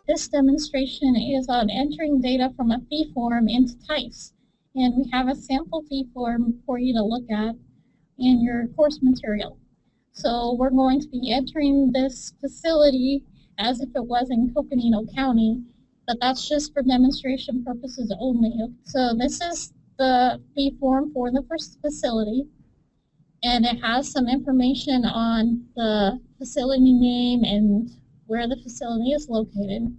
This demonstration is on entering data from a fee form into TEISS. And we have a sample fee form for you to look at in your course material. So we're going to be entering this facility as if it was in Coconino County, but that's just for demonstration purposes only. So this is the fee form for the first facility, and it has some information on the facility name and where the facility is located.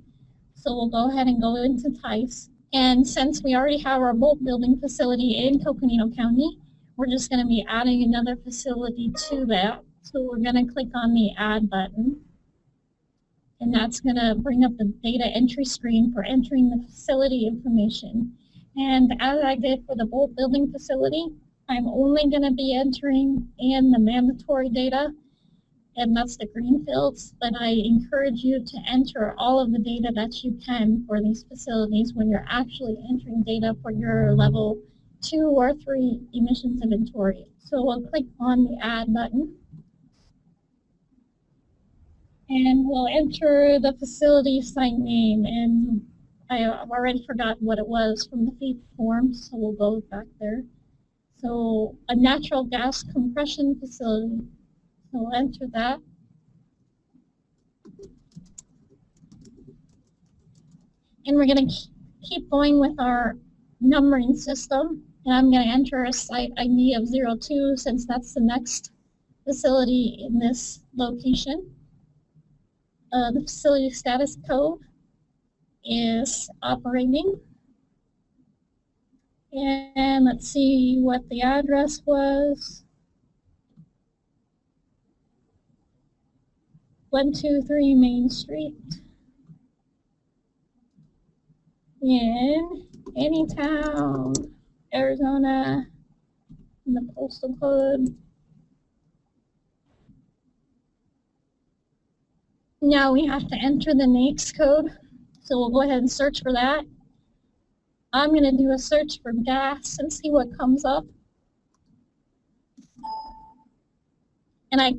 So we'll go ahead and go into TEISS. And since we already have our bulk building facility in Coconino County, we're just going to be adding another facility to that. So we're going to click on the Add button. And that's going to bring up the data entry screen for entering the facility information. And as I did for the bulk building facility, I'm only going to be entering in the mandatory data, and that's the green fields, but I encourage you to enter all of the data that you can for these facilities when you're actually entering data for your level 2 or 3 emissions inventory. So we'll click on the Add button, and we'll enter the facility site name, and I've already forgotten what it was from the fee form, so we'll go back there. So a natural gas compression facility. So we'll enter that. And we're going to keep going with our numbering system. And I'm going to enter a site ID of 02 since that's the next facility in this location. The facility status code is operating. And let's see what the address was. 123 Main Street in Anytown, Arizona, in the postal code. Now we have to enter the NAICS code, so we'll go ahead and search for that. I'm going to do a search for gas and see what comes up. And I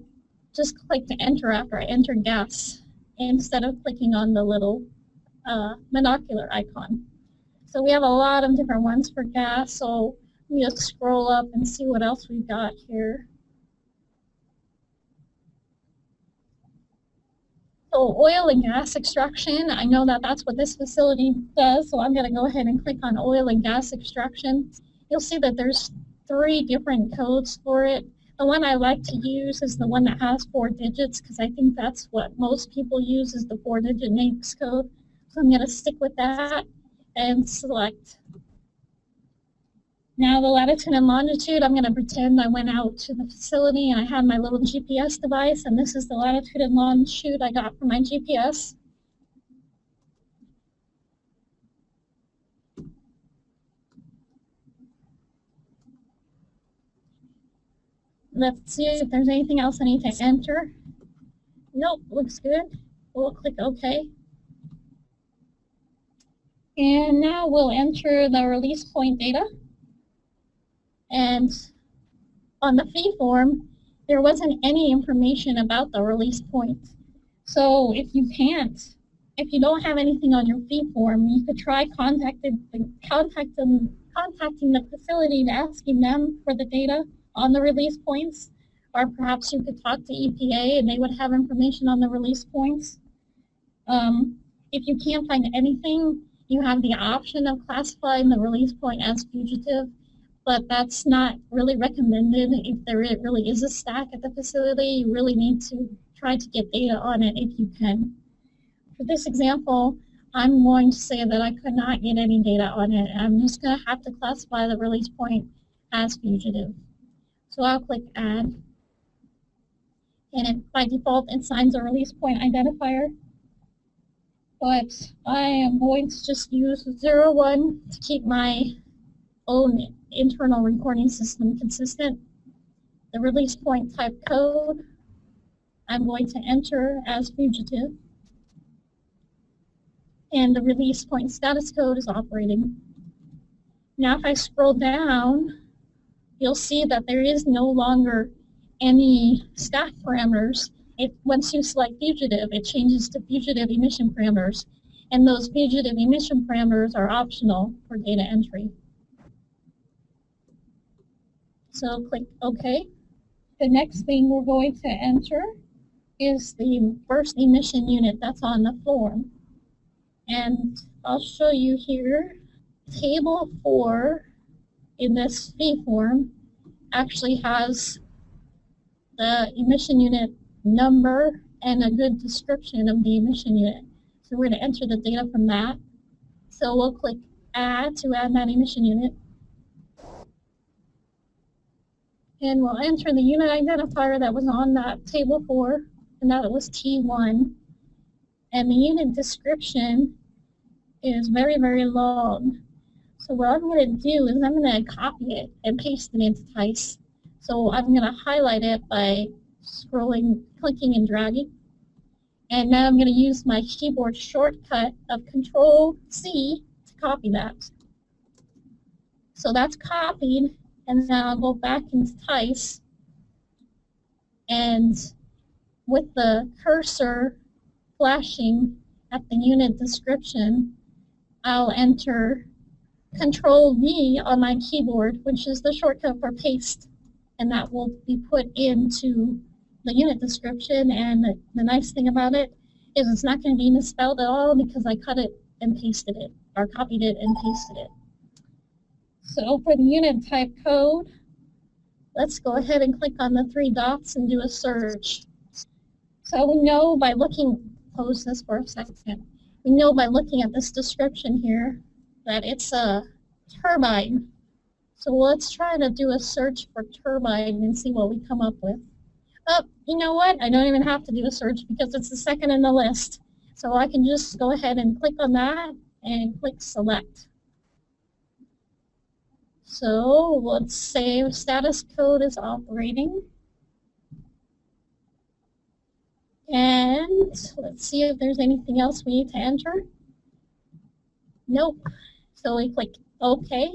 just click to enter after I enter gas instead of clicking on the little monocular icon. So we have a lot of different ones for gas, so we just scroll up and see what else we've got here. So oil and gas extraction, I know that that's what this facility does, so I'm going to go ahead and click on oil and gas extraction. You'll see that there's 3 different codes for it. The one I like to use is the one that has 4 digits because I think that's what most people use is the 4-digit NAICS code. So I'm going to stick with that and select. Now the latitude and longitude, I'm going to pretend I went out to the facility and I had my little GPS device, and this is the latitude and longitude I got from my GPS. Let's see if there's anything else I need to enter. Nope, looks good. We'll click OK. And now we'll enter the release point data. And on the fee form, there wasn't any information about the release point. So if you don't have anything on your fee form, you could try contacting the facility and asking them for the data on the release points, or perhaps you could talk to EPA and they would have information on the release points. If you can't find anything, you have the option of classifying the release point as fugitive, but that's not really recommended. If there really is a stack at the facility, you really need to try to get data on it if you can. For this example, I'm going to say that I could not get any data on it. I'm just going to have to classify the release point as fugitive. So I'll click Add, and by default it assigns a release point identifier. But I am going to just use 01 to keep my own internal recording system consistent. The release point type code, I'm going to enter as fugitive. And the release point status code is operating. Now if I scroll down, you'll see that there is no longer any stack parameters. Once you select fugitive, it changes to fugitive emission parameters. And those fugitive emission parameters are optional for data entry. So click OK. The next thing we're going to enter is the first emission unit that's on the form. And I'll show you here. Table 4 in this fee form actually has the emission unit number and a good description of the emission unit. So we're going to enter the data from that. So we'll click Add to add that emission unit. And we'll enter the unit identifier that was on that table 4, and that was T1. And the unit description is very, very long. So what I'm going to do is I'm going to copy it and paste it into TEISS. So I'm going to highlight it by scrolling, clicking and dragging. And now I'm going to use my keyboard shortcut of Control-C to copy that. So that's copied, and then I'll go back into TEISS, and with the cursor flashing at the unit description, I'll enter Control-V on my keyboard, which is the shortcut for paste, and that will be put into the unit description. And the nice thing about it is it's not going to be misspelled at all because I cut it and pasted it, or copied it and pasted it. So for the unit type code, let's go ahead and click on the 3 dots and do a search. So we know by looking, close this for a second, we know by looking at this description here that it's a turbine. So let's try to do a search for turbine and see what we come up with. Oh, you know what? I don't even have to do a search because it's the second in the list. So I can just go ahead and click on that and click select. So let's say status code is operating. And let's see if there's anything else we need to enter. Nope. So we click OK.